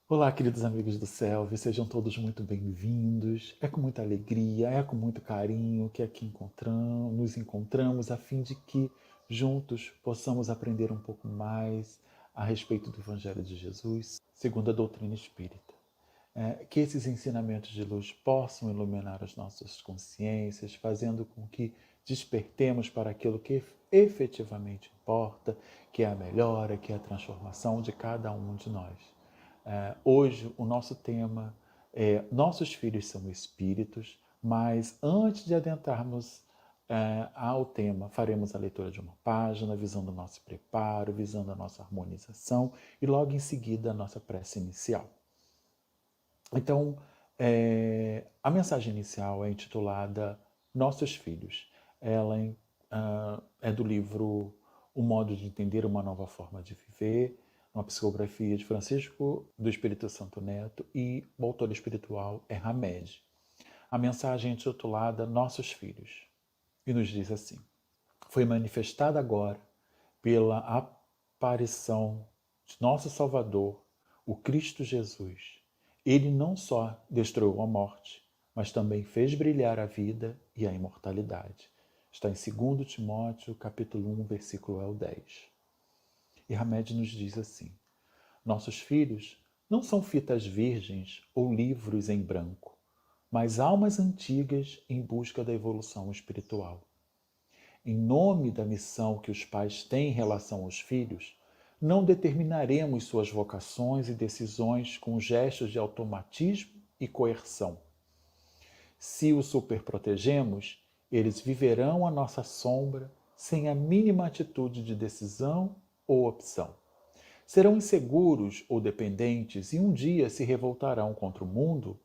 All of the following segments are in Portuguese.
Olá, queridos amigos do Selvi, sejam todos muito bem-vindos. É com muita alegria, é com muito carinho que aqui nos encontramos a fim de que juntos possamos aprender um pouco mais a respeito do Evangelho de Jesus, segundo a doutrina espírita. Que esses ensinamentos de luz possam iluminar as nossas consciências, fazendo com que despertemos para aquilo que efetivamente importa, que é a melhora, que é a transformação de cada um de nós. Hoje o nosso tema é Nossos Filhos são Espíritos, mas antes de adentrarmos ao tema, faremos a leitura de uma página, visando o nosso preparo, visando a nossa harmonização e logo em seguida a nossa prece inicial. Então, a mensagem inicial é intitulada Nossos Filhos. Ela é do livro O Modo de Entender uma Nova Forma de Viver, uma psicografia de Francisco do Espírito Santo Neto, e o autor espiritual é Hamed. A mensagem é intitulada Nossos Filhos e nos diz assim: foi manifestada agora pela aparição de nosso Salvador, o Cristo Jesus. Ele não só destruiu a morte, mas também fez brilhar a vida e a imortalidade. Está em 2 Timóteo, capítulo 1, versículo 10. E Hamed nos diz assim: nossos filhos não são fitas virgens ou livros em branco, mas almas antigas em busca da evolução espiritual. Em nome da missão que os pais têm em relação aos filhos, não determinaremos suas vocações e decisões com gestos de automatismo e coerção. Se os superprotegemos, eles viverão à nossa sombra sem a mínima atitude de decisão ou opção. Serão inseguros ou dependentes e um dia se revoltarão contra o mundo,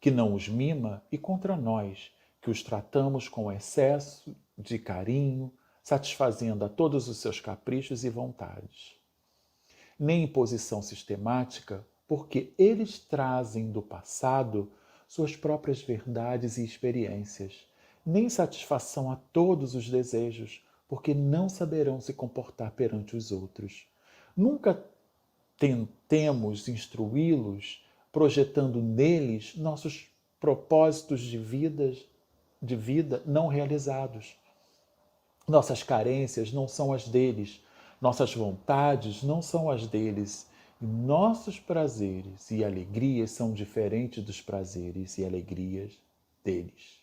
que não os mima, e contra nós, que os tratamos com excesso de carinho, satisfazendo a todos os seus caprichos e vontades. Nem imposição sistemática, porque eles trazem do passado suas próprias verdades e experiências, nem satisfação a todos os desejos, porque não saberão se comportar perante os outros. Nunca tentemos instruí-los, projetando neles nossos propósitos de vida não realizados. Nossas carências não são as deles, nossas vontades não são as deles, e nossos prazeres e alegrias são diferentes dos prazeres e alegrias deles.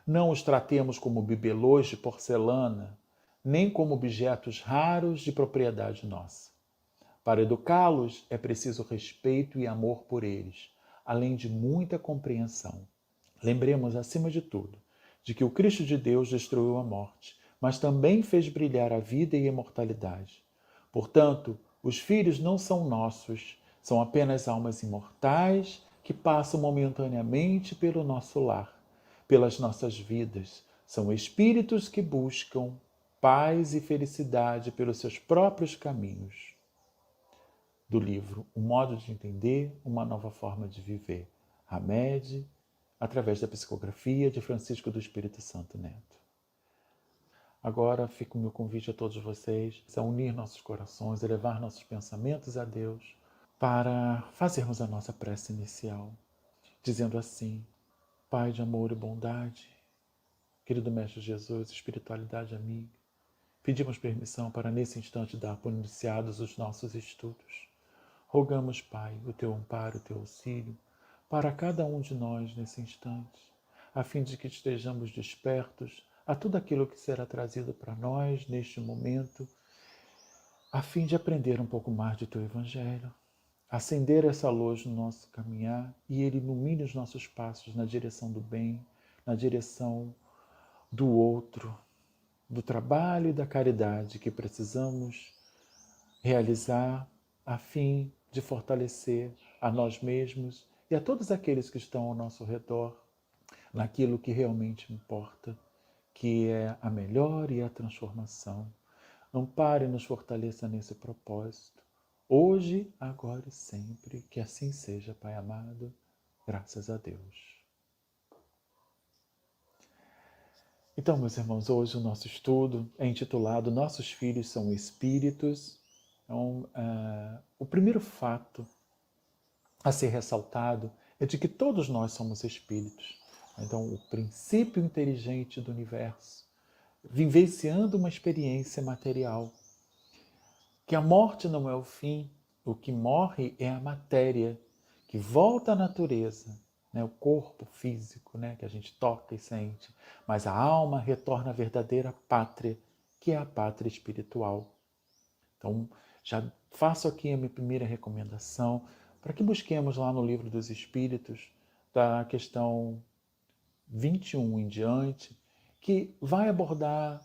Não os tratemos como bibelôs de porcelana, nem como objetos raros de propriedade nossa. Para educá-los é preciso respeito e amor por eles, além de muita compreensão. Lembremos, acima de tudo, de que o Cristo de Deus destruiu a morte, mas também fez brilhar a vida e a imortalidade. Portanto, os filhos não são nossos, são apenas almas imortais que passam momentaneamente pelo nosso lar, pelas nossas vidas. São espíritos que buscam paz e felicidade pelos seus próprios caminhos. Do livro Um Modo de Entender, uma Nova Forma de Viver, Hamed, através da psicografia de Francisco do Espírito Santo Neto. Agora fica o meu convite a todos vocês a unir nossos corações, elevar nossos pensamentos a Deus, para fazermos a nossa prece inicial, dizendo assim: Pai de amor e bondade, querido Mestre Jesus, espiritualidade amiga, pedimos permissão para nesse instante dar por iniciados os nossos estudos. Rogamos, Pai, o teu amparo, o teu auxílio, para cada um de nós nesse instante, a fim de que estejamos despertos a tudo aquilo que será trazido para nós neste momento, a fim de aprender um pouco mais do teu Evangelho, acender essa luz no nosso caminhar e ele ilumine os nossos passos na direção do bem, na direção do outro, do trabalho e da caridade que precisamos realizar a fim de fortalecer a nós mesmos e a todos aqueles que estão ao nosso redor naquilo que realmente importa, que é a melhora e a transformação. Ampare e nos fortaleça nesse propósito, hoje, agora e sempre, que assim seja, Pai amado, graças a Deus. Então, meus irmãos, hoje o nosso estudo é intitulado Nossos Filhos são Espíritos. Então, o primeiro fato a ser ressaltado é de que todos nós somos espíritos. Então, o princípio inteligente do universo, vivenciando uma experiência material, que a morte não é o fim, o que morre é a matéria, que volta à natureza, né? O corpo físico, né? Que a gente toca e sente, mas a alma retorna à verdadeira pátria, que é a pátria espiritual. Então, já faço aqui a minha primeira recomendação para que busquemos lá no Livro dos Espíritos, da questão 21 em diante, que vai abordar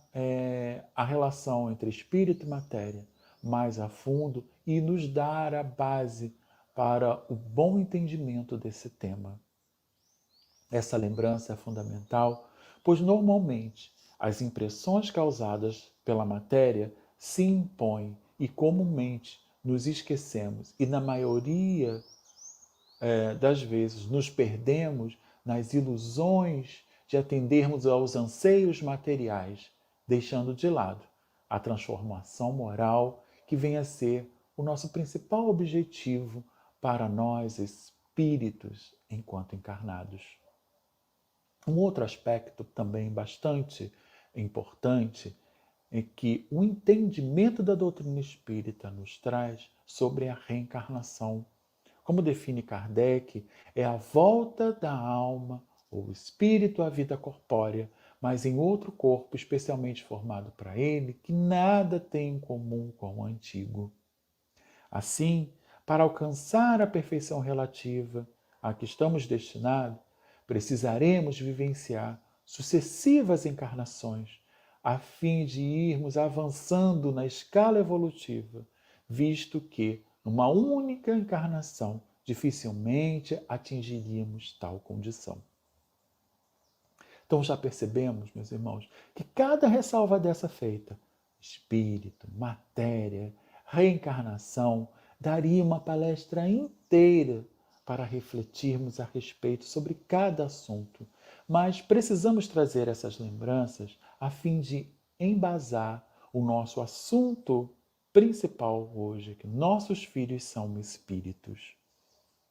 a relação entre espírito e matéria mais a fundo e nos dar a base para o bom entendimento desse tema. Essa lembrança é fundamental, pois normalmente as impressões causadas pela matéria se impõem e comumente nos esquecemos e na maioria das vezes nos perdemos nas ilusões de atendermos aos anseios materiais, deixando de lado a transformação moral que vem a ser o nosso principal objetivo para nós espíritos enquanto encarnados. Um outro aspecto também bastante importante é que o entendimento da doutrina espírita nos traz sobre a reencarnação. Como define Kardec, é a volta da alma ou espírito à vida corpórea, mas em outro corpo especialmente formado para ele, que nada tem em comum com o antigo. Assim, para alcançar a perfeição relativa a que estamos destinados, precisaremos vivenciar sucessivas encarnações, a fim de irmos avançando na escala evolutiva, visto que, numa única encarnação, dificilmente atingiríamos tal condição. Então já percebemos, meus irmãos, que cada ressalva dessa feita, espírito, matéria, reencarnação, daria uma palestra inteira para refletirmos a respeito sobre cada assunto. Mas precisamos trazer essas lembranças a fim de embasar o nosso assunto principal hoje, que nossos filhos são espíritos.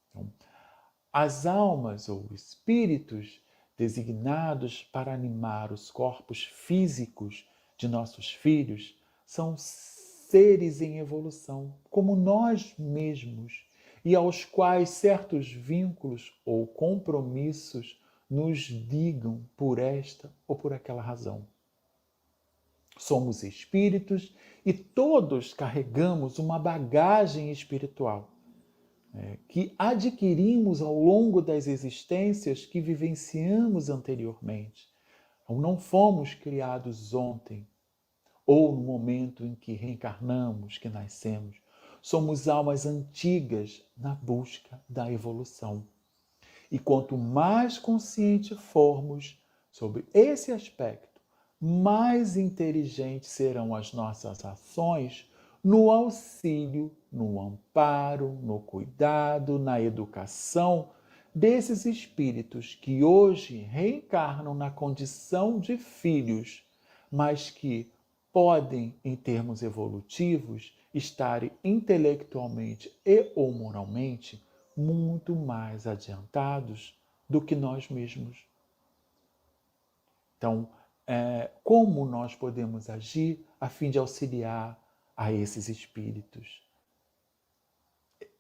Então, as almas ou espíritos designados para animar os corpos físicos de nossos filhos são seres em evolução, como nós mesmos, e aos quais certos vínculos ou compromissos nos ligam por esta ou por aquela razão. Somos espíritos e todos carregamos uma bagagem espiritual que adquirimos ao longo das existências que vivenciamos anteriormente. Não fomos criados ontem ou no momento em que reencarnamos, que nascemos. Somos almas antigas na busca da evolução. E quanto mais consciente formos sobre esse aspecto, mais inteligentes serão as nossas ações no auxílio, no amparo, no cuidado, na educação desses espíritos que hoje reencarnam na condição de filhos, mas que podem, em termos evolutivos, estar intelectualmente e ou moralmente muito mais adiantados do que nós mesmos. Então, como nós podemos agir a fim de auxiliar a esses espíritos?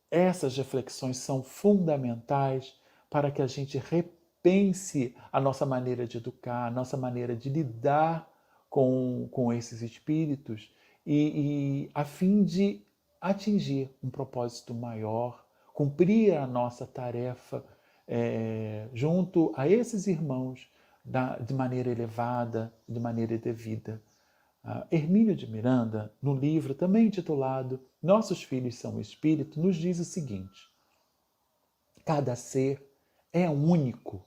Essas reflexões são fundamentais para que a gente repense a nossa maneira de educar, a nossa maneira de lidar com esses espíritos e a fim de atingir um propósito maior, cumprir a nossa tarefa junto a esses irmãos de maneira elevada, de maneira devida. Hermínio de Miranda, no livro também intitulado Nossos Filhos são Espírito, nos diz o seguinte: cada ser é único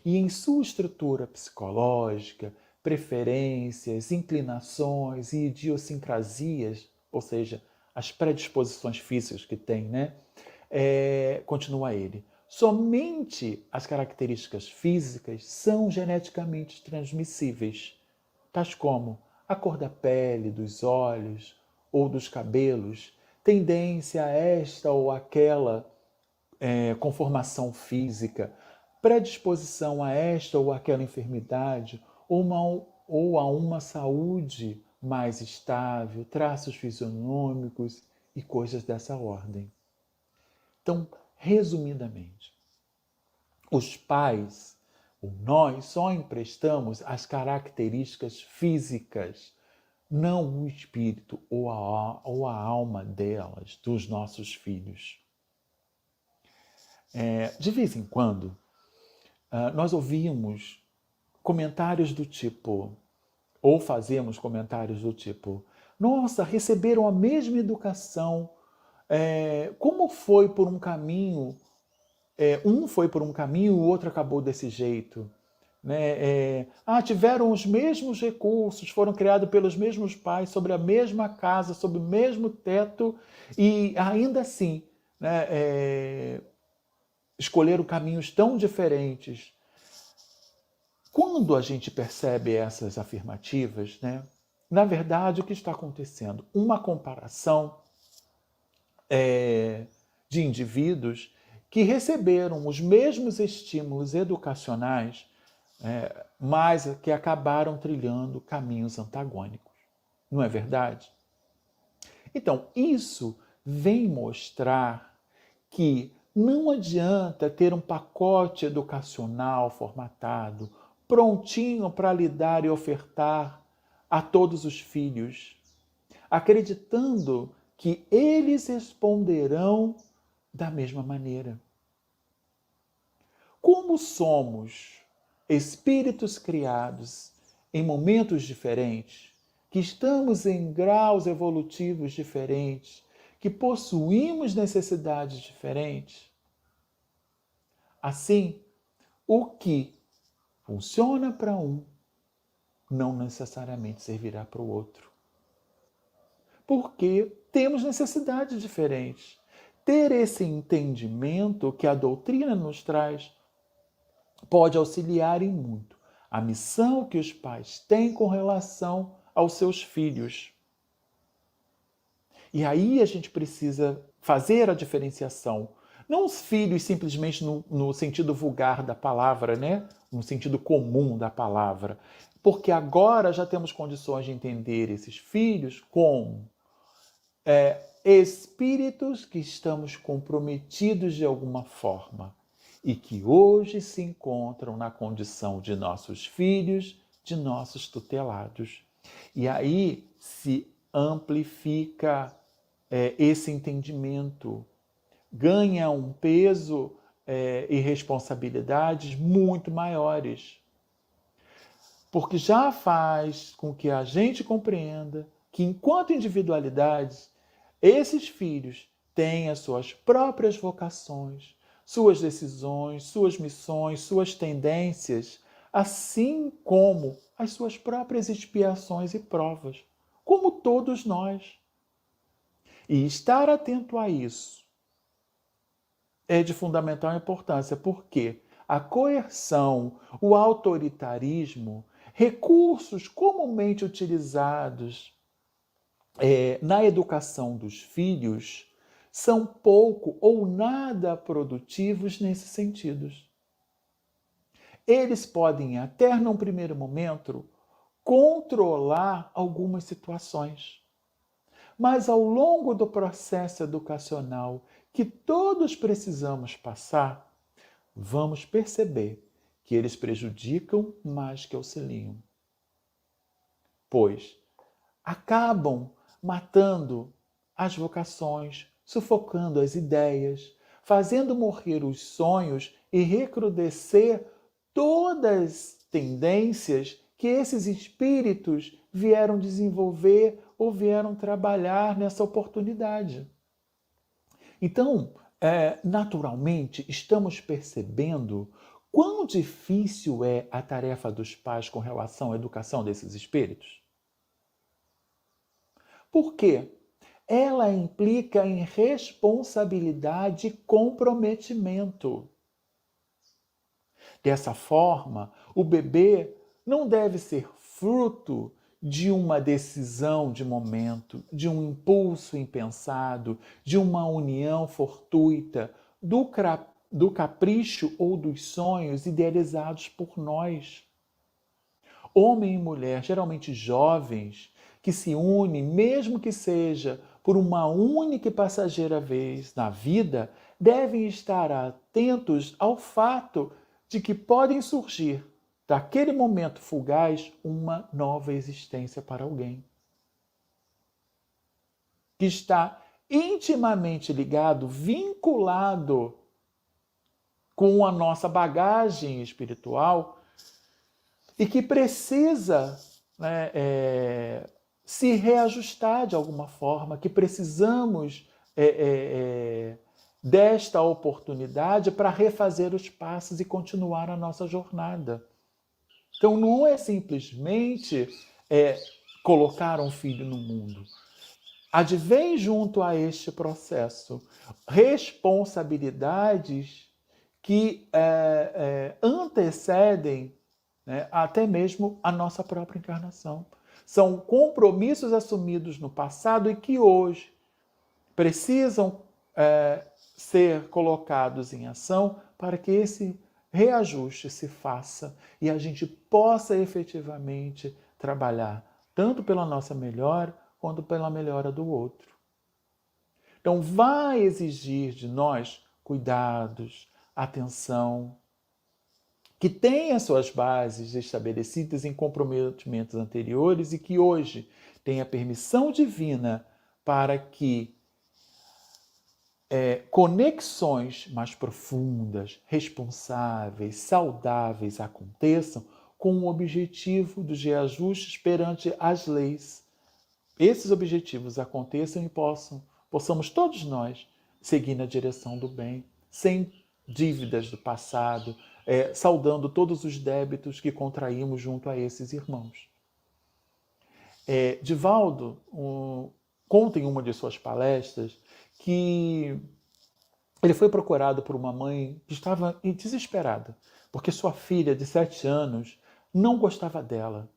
e em sua estrutura psicológica, preferências, inclinações e idiosincrasias, ou seja, as predisposições físicas que tem, continua ele. Somente as características físicas são geneticamente transmissíveis, tais como a cor da pele, dos olhos ou dos cabelos, tendência a esta ou aquela conformação física, predisposição a esta ou aquela enfermidade, ou a uma saúde mais estável, traços fisionômicos e coisas dessa ordem. Então, resumidamente, os pais, ou nós, só emprestamos as características físicas, não o espírito ou a alma delas, dos nossos filhos. De vez em quando, nós ouvimos comentários do tipo, ou fazemos comentários do tipo, nossa, receberam a mesma educação, como foi por um caminho, um foi por um caminho e o outro acabou desse jeito. Né? Tiveram os mesmos recursos, foram criados pelos mesmos pais, sobre a mesma casa, sob o mesmo teto, e ainda assim, né, escolheram caminhos tão diferentes. Quando a gente percebe essas afirmativas, né, na verdade, o que está acontecendo? Uma comparação de indivíduos que receberam os mesmos estímulos educacionais, mas que acabaram trilhando caminhos antagônicos. Não é verdade? Então, isso vem mostrar que não adianta ter um pacote educacional formatado, prontinho para lidar e ofertar a todos os filhos, acreditando que eles responderão da mesma maneira. Como somos espíritos criados em momentos diferentes, que estamos em graus evolutivos diferentes, que possuímos necessidades diferentes, assim, o que funciona para um não necessariamente servirá para o outro. Porque temos necessidades diferentes. Ter esse entendimento que a doutrina nos traz pode auxiliar em muito a missão que os pais têm com relação aos seus filhos. E aí a gente precisa fazer a diferenciação. Não os filhos simplesmente no sentido vulgar da palavra, né? No sentido comum da palavra. Porque agora já temos condições de entender esses filhos como espíritos que estamos comprometidos de alguma forma e que hoje se encontram na condição de nossos filhos, de nossos tutelados. E aí se amplifica esse entendimento, ganha um peso e responsabilidades muito maiores. Porque já faz com que a gente compreenda que, enquanto individualidades, esses filhos têm as suas próprias vocações, suas decisões, suas missões, suas tendências, assim como as suas próprias expiações e provas, como todos nós. E estar atento a isso é de fundamental importância, porque a coerção, o autoritarismo, recursos comumente utilizados na educação dos filhos, são pouco ou nada produtivos nesse sentido. Eles podem até, num primeiro momento, controlar algumas situações. Mas ao longo do processo educacional que todos precisamos passar, vamos perceber que eles prejudicam mais que auxiliam. Pois acabam matando as vocações, sufocando as ideias, fazendo morrer os sonhos e recrudescer todas as tendências que esses espíritos vieram desenvolver ou vieram trabalhar nessa oportunidade. Então, naturalmente, estamos percebendo quão difícil é a tarefa dos pais com relação à educação desses espíritos. Por quê? Ela implica em responsabilidade e comprometimento. Dessa forma, o bebê não deve ser fruto de uma decisão de momento, de um impulso impensado, de uma união fortuita do capricho ou dos sonhos idealizados por nós. Homem e mulher, geralmente jovens, que se unem, mesmo que seja por uma única e passageira vez na vida, devem estar atentos ao fato de que podem surgir, daquele momento fugaz, uma nova existência para alguém. Que está intimamente ligado, vinculado com a nossa bagagem espiritual e que precisa, né, se reajustar de alguma forma, que precisamos desta oportunidade para refazer os passos e continuar a nossa jornada. Então não é simplesmente colocar um filho no mundo. Advém junto a este processo responsabilidades que antecedem, né, até mesmo a nossa própria encarnação. São compromissos assumidos no passado e que hoje precisam ser colocados em ação para que esse reajuste se faça e a gente possa efetivamente trabalhar tanto pela nossa melhora quanto pela melhora do outro. Então vai exigir de nós cuidados, atenção, que tem as suas bases estabelecidas em comprometimentos anteriores e que hoje tem a permissão divina para que conexões mais profundas, responsáveis, saudáveis aconteçam com o objetivo dos reajustes perante as leis. Esses objetivos aconteçam e possamos todos nós seguir na direção do bem, sem dívidas do passado, saldando todos os débitos que contraímos junto a esses irmãos. Divaldo conta em uma de suas palestras que ele foi procurado por uma mãe que estava desesperada, porque sua filha de 7 anos não gostava dela.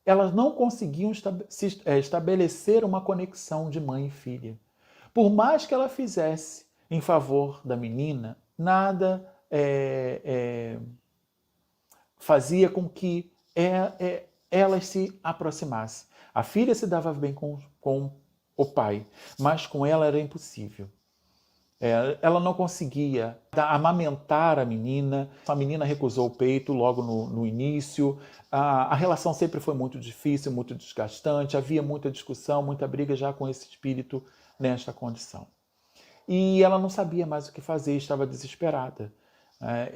Elas não conseguiam estabelecer uma conexão de mãe e filha. Por mais que ela fizesse em favor da menina, nada fazia com que elas se aproximassem. A filha se dava bem com o pai, mas com ela era impossível. Ela não conseguia amamentar a menina recusou o peito logo no início, a relação sempre foi muito difícil, muito desgastante, havia muita discussão, muita briga já com esse espírito nesta condição. E ela não sabia mais o que fazer, estava desesperada.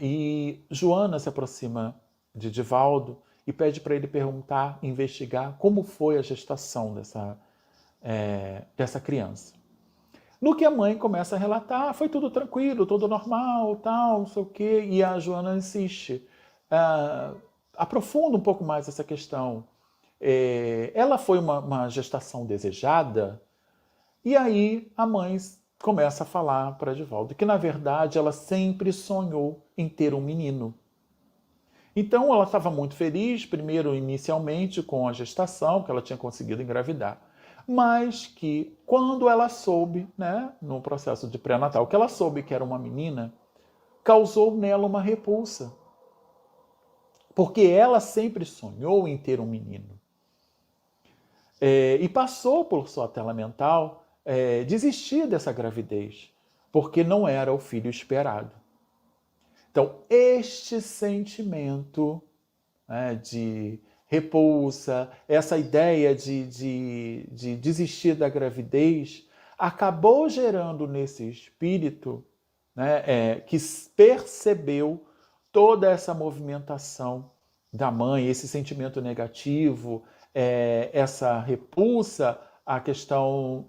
E Joana se aproxima de Divaldo e pede para ele perguntar, investigar como foi a gestação dessa criança. No que a mãe começa a relatar, foi tudo tranquilo, tudo normal, tal, não sei o quê, e a Joana insiste. Aprofunda um pouco mais essa questão. Ela foi uma gestação desejada? E aí a mãe começa a falar para Divaldo que, na verdade, ela sempre sonhou em ter um menino. Então ela estava muito feliz, primeiro inicialmente com a gestação, que ela tinha conseguido engravidar. Mas que quando ela soube, né, no processo de pré-natal, que ela soube que era uma menina, causou nela uma repulsa. Porque ela sempre sonhou em ter um menino. E passou por sua tela mental desistir dessa gravidez, porque não era o filho esperado. Então, este sentimento de repulsa, essa ideia de desistir da gravidez, acabou gerando nesse espírito, né, que percebeu toda essa movimentação da mãe, esse sentimento negativo, essa repulsa à questão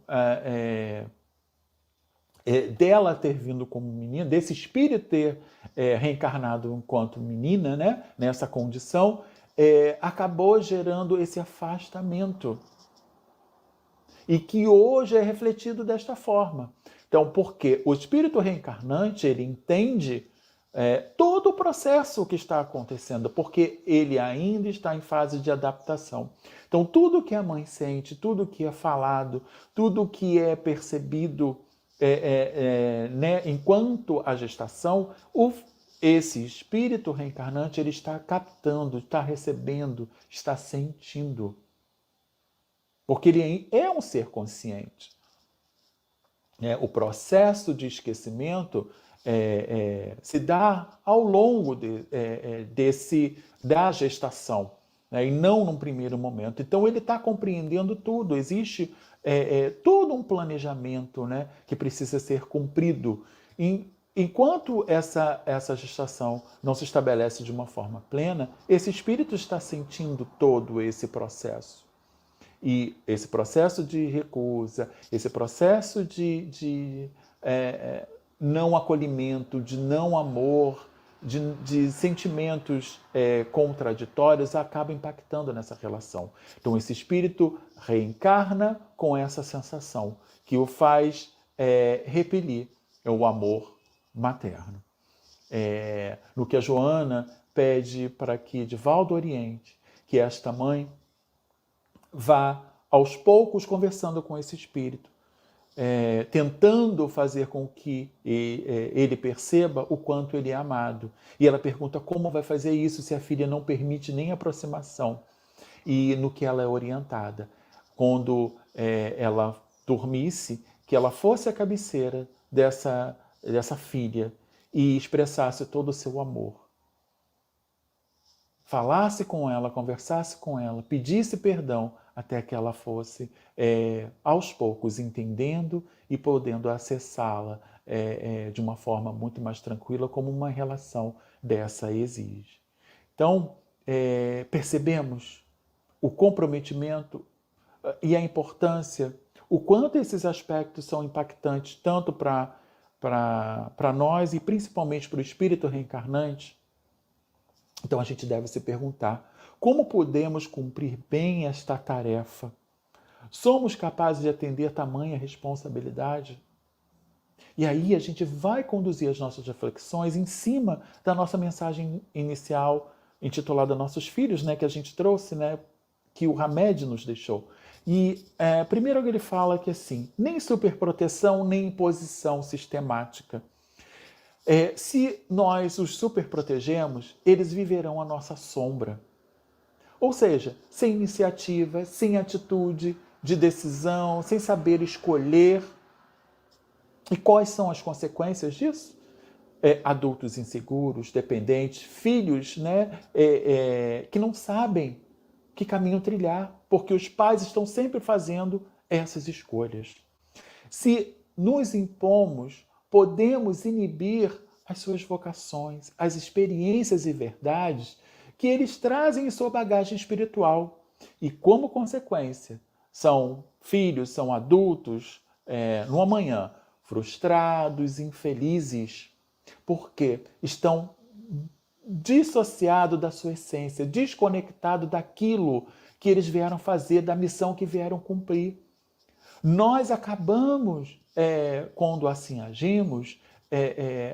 dela ter vindo como menina, desse espírito ter reencarnado enquanto menina, né, nessa condição, acabou gerando esse afastamento. E que hoje é refletido desta forma. Então, porque o espírito reencarnante, ele entende todo o processo que está acontecendo, porque ele ainda está em fase de adaptação. Então, tudo que a mãe sente, tudo que é falado, tudo que é percebido né, enquanto a gestação, esse espírito reencarnante ele está captando, está recebendo, está sentindo. Porque ele é um ser consciente. O processo de esquecimento se dá ao longo da gestação, né, e não num primeiro momento. Então ele está compreendendo tudo, existe todo um planejamento, né, que precisa ser cumprido. Enquanto essa gestação não se estabelece de uma forma plena, esse espírito está sentindo todo esse processo. E esse processo de recusa, esse processo de não acolhimento, de não amor, de sentimentos contraditórios acaba impactando nessa relação. Então esse espírito reencarna com essa sensação que o faz repelir o amor materno. No que a Joana pede para que Divaldo oriente, que esta mãe vá aos poucos conversando com esse espírito, tentando fazer com que ele perceba o quanto ele é amado. E ela pergunta como vai fazer isso se a filha não permite nem aproximação. E no que ela é orientada, quando ela dormisse, que ela fosse a cabeceira dessa filha e expressasse todo o seu amor. Falasse com ela, conversasse com ela, pedisse perdão, até que ela fosse, aos poucos, entendendo e podendo acessá-la de uma forma muito mais tranquila, como uma relação dessa exige. Então, percebemos o comprometimento e a importância, o quanto esses aspectos são impactantes, tanto para nós e principalmente para o espírito reencarnante. Então a gente deve se perguntar, como podemos cumprir bem esta tarefa? Somos capazes de atender tamanha responsabilidade? E aí a gente vai conduzir as nossas reflexões em cima da nossa mensagem inicial, intitulada Nossos Filhos, né, que a gente trouxe, né, que o Hamed nos deixou. E primeiro ele fala que assim, nem superproteção, nem imposição sistemática. Se nós os superprotegemos, eles viverão à nossa sombra. Ou seja, sem iniciativa, sem atitude de decisão, sem saber escolher. E quais são as consequências disso? Adultos inseguros, dependentes, filhos, né, que não sabem que caminho trilhar, porque os pais estão sempre fazendo essas escolhas. Se nos impomos, podemos inibir as suas vocações, as experiências e verdades que eles trazem em sua bagagem espiritual. E, como consequência, são filhos, são adultos, no amanhã, frustrados, infelizes, porque estão dissociados da sua essência, desconectados daquilo que eles vieram fazer, da missão que vieram cumprir. Nós acabamos, quando assim agimos,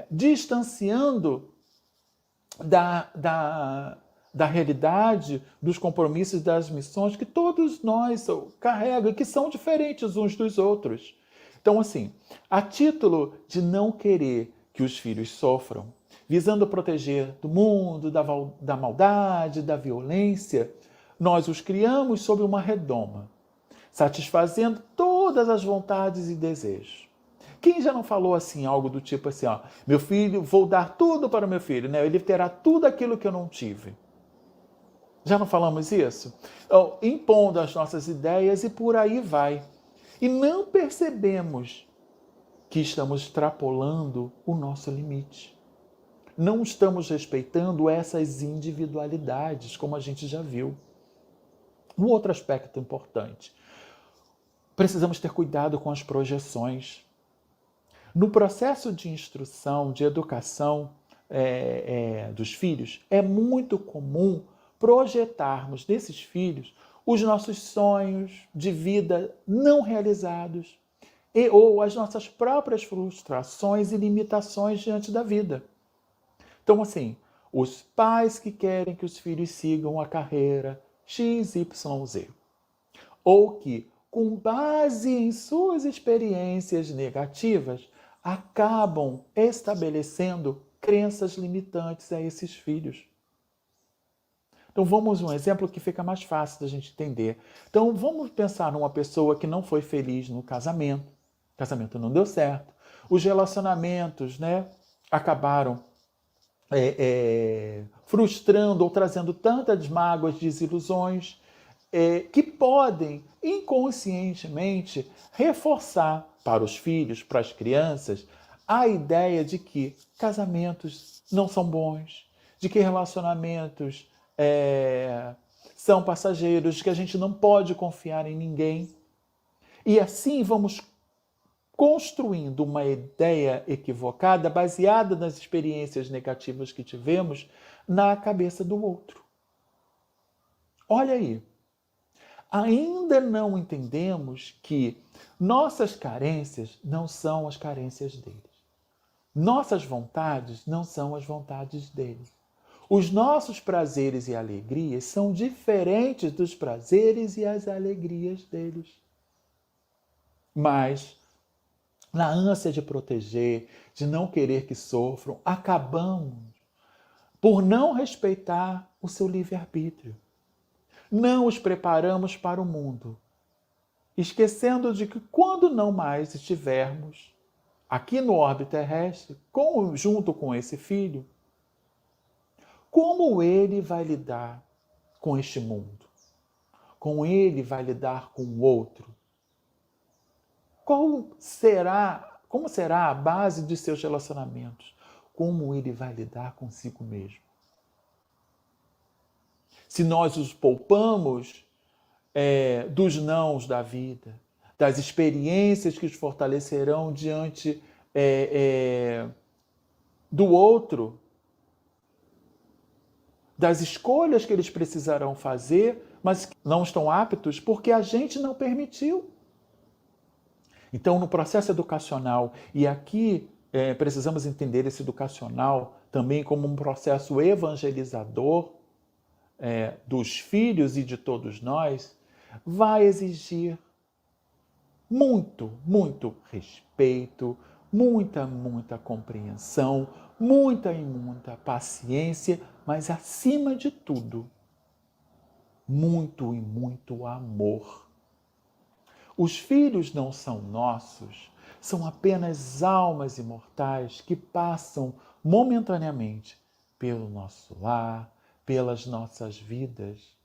distanciando da realidade, dos compromissos, das missões que todos nós carregamos, que são diferentes uns dos outros. Então, assim, a título de não querer que os filhos sofram, visando proteger do mundo, da maldade, da violência, nós os criamos sob uma redoma, satisfazendo todas as vontades e desejos. Quem já não falou assim, algo do tipo assim, ó, meu filho, vou dar tudo para o meu filho, né? Ele terá tudo aquilo que eu não tive. Já não falamos isso? Impondo as nossas ideias e por aí vai. E não percebemos que estamos extrapolando o nosso limite. Não estamos respeitando essas individualidades, como a gente já viu. Um outro aspecto importante. Precisamos ter cuidado com as projeções. No processo de instrução, de educação dos filhos, é muito comum projetarmos nesses filhos os nossos sonhos de vida não realizados ou as nossas próprias frustrações e limitações diante da vida. Então, assim, os pais que querem que os filhos sigam a carreira XYZ, ou que com base em suas experiências negativas, acabam estabelecendo crenças limitantes a esses filhos. Então vamos um exemplo que fica mais fácil da gente entender. Então vamos pensar numa pessoa que não foi feliz no casamento, o casamento não deu certo, os relacionamentos, acabaram frustrando ou trazendo tantas mágoas, desilusões, que podem inconscientemente reforçar para os filhos, para as crianças, a ideia de que casamentos não são bons, de que relacionamentos são passageiros, de que a gente não pode confiar em ninguém. E assim vamos construindo uma ideia equivocada, baseada nas experiências negativas que tivemos, na cabeça do outro. Olha aí. Ainda não entendemos que nossas carências não são as carências deles. Nossas vontades não são as vontades deles. Os nossos prazeres e alegrias são diferentes dos prazeres e as alegrias deles. Mas, na ânsia de proteger, de não querer que sofram, acabamos por não respeitar o seu livre-arbítrio. Não os preparamos para o mundo, esquecendo de que quando não mais estivermos aqui no orbe terrestre, junto com esse filho, como ele vai lidar com este mundo? Como ele vai lidar com o outro? Como será a base de seus relacionamentos? Como ele vai lidar consigo mesmo? Se nós os poupamos dos nãos da vida, das experiências que os fortalecerão diante do outro, das escolhas que eles precisarão fazer, mas que não estão aptos porque a gente não permitiu. Então, no processo educacional, e aqui precisamos entender esse educacional também como um processo evangelizador dos filhos e de todos nós, vai exigir muito, muito respeito, muita compreensão, muita paciência, mas acima de tudo, muito e muito amor. Os filhos não são nossos, são apenas almas imortais que passam momentaneamente pelo nosso lar, pelas nossas vidas,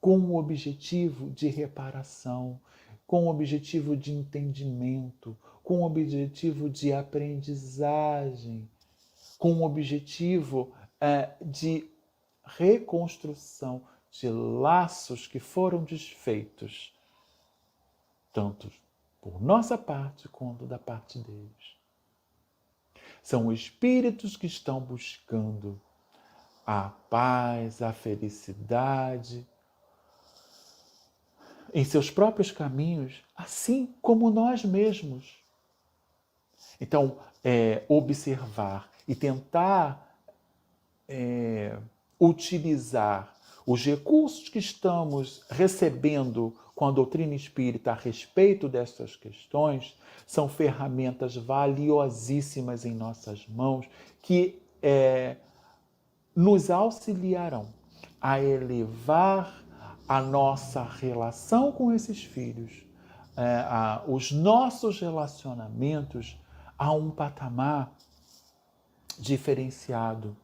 com o objetivo de reparação, com o objetivo de entendimento, com o objetivo de aprendizagem, com o objetivo de reconstrução de laços que foram desfeitos, tanto por nossa parte quanto da parte deles. São espíritos que estão buscando a paz, a felicidade em seus próprios caminhos, assim como nós mesmos. Então, observar e tentar utilizar os recursos que estamos recebendo com a doutrina espírita a respeito dessas questões são ferramentas valiosíssimas em nossas mãos que nos auxiliarão a elevar a nossa relação com esses filhos, os nossos relacionamentos a um patamar diferenciado.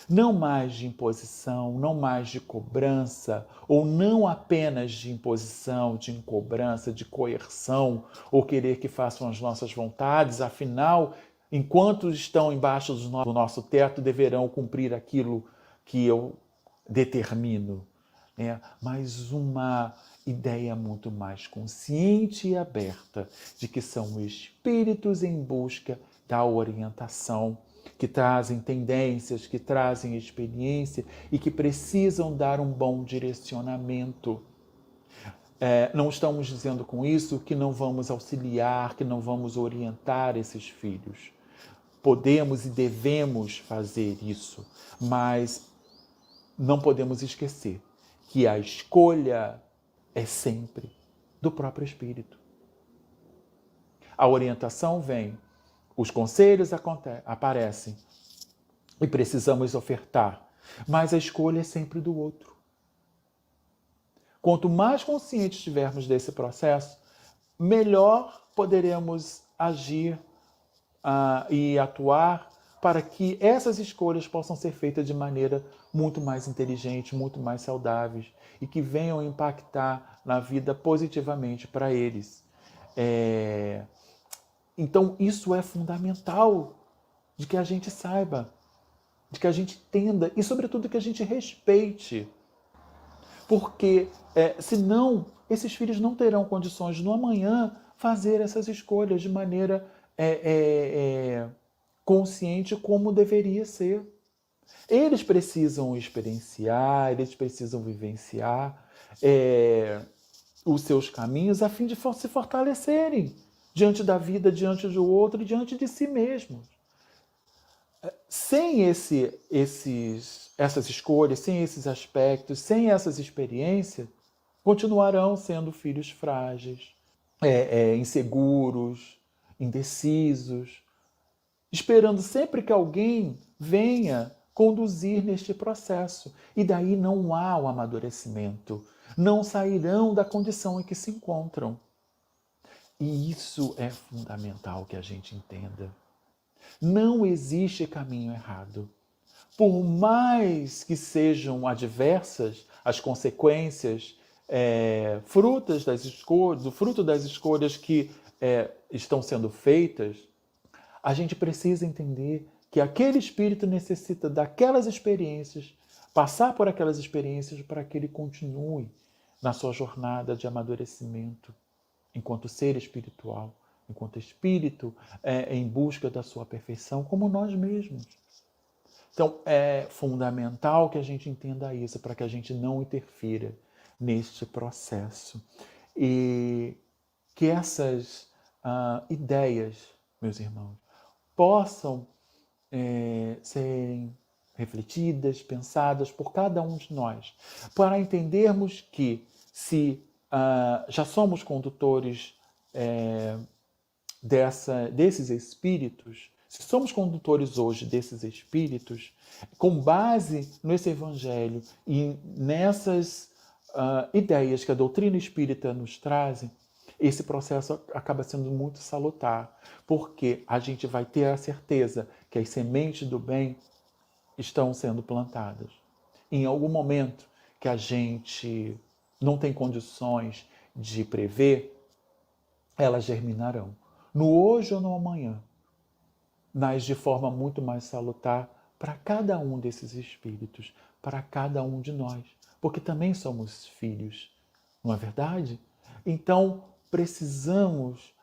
Não mais de imposição, não mais de cobrança, ou não apenas de imposição, de cobrança, de coerção, ou querer que façam as nossas vontades, afinal, enquanto estão embaixo do nosso teto, deverão cumprir aquilo que eu determino. Mas uma ideia muito mais consciente e aberta de que são espíritos em busca da orientação, que trazem tendências, que trazem experiência e que precisam dar um bom direcionamento. Não estamos dizendo com isso que não vamos auxiliar, que não vamos orientar esses filhos. Podemos e devemos fazer isso, mas não podemos esquecer que a escolha é sempre do próprio Espírito. A orientação vem, os conselhos aparecem e precisamos ofertar, mas a escolha é sempre do outro. Quanto mais conscientes estivermos desse processo, melhor poderemos agir e atuar para que essas escolhas possam ser feitas de maneira muito mais inteligente, muito mais saudáveis e que venham impactar na vida positivamente para eles. Então, isso é fundamental de que a gente saiba, de que a gente entenda e, sobretudo, que a gente respeite. Porque, senão, esses filhos não terão condições no amanhã fazer essas escolhas de maneira consciente como deveria ser. Eles precisam experienciar, eles precisam vivenciar os seus caminhos a fim de se fortalecerem diante da vida, diante do outro e diante de si mesmos. Sem essas escolhas, sem esses aspectos, sem essas experiências, continuarão sendo filhos frágeis, inseguros, indecisos, esperando sempre que alguém venha conduzir neste processo. E daí não há o amadurecimento. Não sairão da condição em que se encontram. E isso é fundamental que a gente entenda. Não existe caminho errado. Por mais que sejam adversas as consequências fruto das escolhas que estão sendo feitas, a gente precisa entender que aquele espírito necessita daquelas experiências, passar por aquelas experiências para que ele continue na sua jornada de amadurecimento enquanto ser espiritual, enquanto espírito em busca da sua perfeição, como nós mesmos. Então, é fundamental que a gente entenda isso para que a gente não interfira neste processo. E que essas ideias, meus irmãos, possam serem refletidas, pensadas por cada um de nós, para entendermos que se já somos condutores desses espíritos, se somos condutores hoje desses espíritos, com base nesse evangelho e nessas ideias que a doutrina espírita nos traz, esse processo acaba sendo muito salutar, porque a gente vai ter a certeza que as sementes do bem estão sendo plantadas. Em algum momento que a gente não tem condições de prever, elas germinarão. No hoje ou no amanhã, mas de forma muito mais salutar para cada um desses espíritos, para cada um de nós, porque também somos filhos, não é verdade? Então, precisamos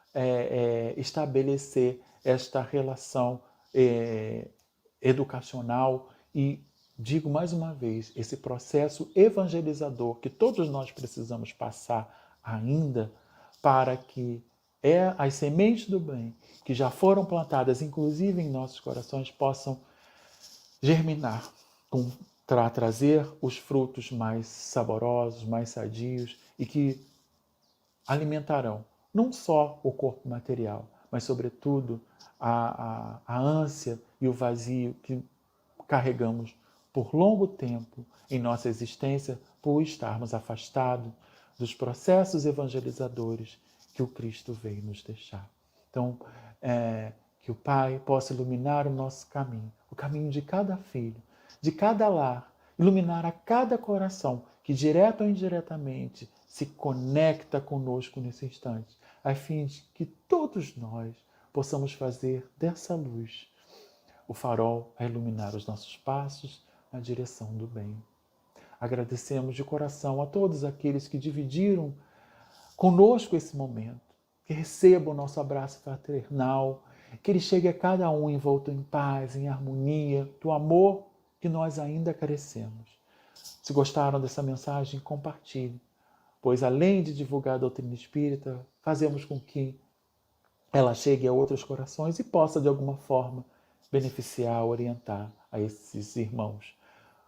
estabelecer esta relação educacional e, digo mais uma vez, esse processo evangelizador que todos nós precisamos passar ainda para que as sementes do bem que já foram plantadas, inclusive em nossos corações, possam germinar para trazer os frutos mais saborosos, mais sadios e que alimentarão não só o corpo material, mas, sobretudo, a ânsia e o vazio que carregamos por longo tempo em nossa existência por estarmos afastados dos processos evangelizadores que o Cristo veio nos deixar. Então, que o Pai possa iluminar o nosso caminho, o caminho de cada filho, de cada lar, iluminar a cada coração que, direto ou indiretamente, se conecta conosco nesse instante, a fim de que todos nós possamos fazer dessa luz o farol a iluminar os nossos passos na direção do bem. Agradecemos de coração a todos aqueles que dividiram conosco esse momento, que recebam o nosso abraço fraternal, que ele chegue a cada um envolto em paz, em harmonia, do amor que nós ainda carecemos. Se gostaram dessa mensagem, compartilhe, pois além de divulgar a doutrina espírita, fazemos com que ela chegue a outros corações e possa, de alguma forma, beneficiar, orientar a esses irmãos.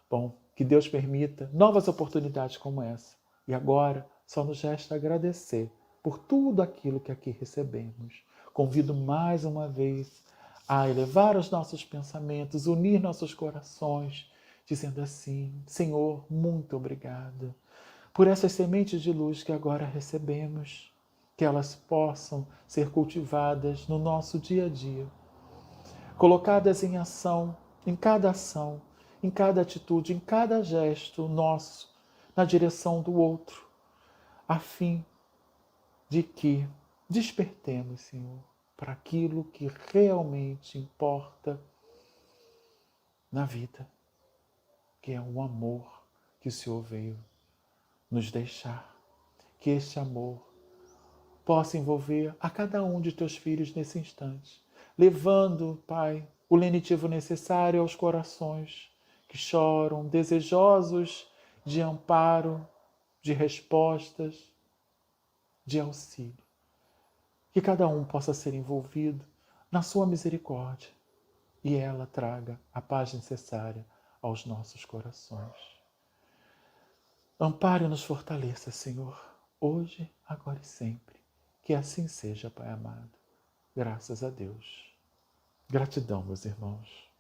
Bom, que Deus permita novas oportunidades como essa. E agora, só nos resta agradecer por tudo aquilo que aqui recebemos. Convido mais uma vez a elevar os nossos pensamentos, unir nossos corações, dizendo assim: Senhor, muito obrigada por essas sementes de luz que agora recebemos, que elas possam ser cultivadas no nosso dia a dia, colocadas em ação, em cada atitude, em cada gesto nosso, na direção do outro, a fim de que despertemos, Senhor, para aquilo que realmente importa na vida, que é o amor que o Senhor veio nos deixar. Que este amor possa envolver a cada um de teus filhos nesse instante, levando, Pai, o lenitivo necessário aos corações que choram, desejosos de amparo, de respostas, de auxílio. Que cada um possa ser envolvido na sua misericórdia e ela traga a paz necessária aos nossos corações. Ampare e nos fortaleça, Senhor, hoje, agora e sempre. Que assim seja, Pai amado. Graças a Deus. Gratidão, meus irmãos.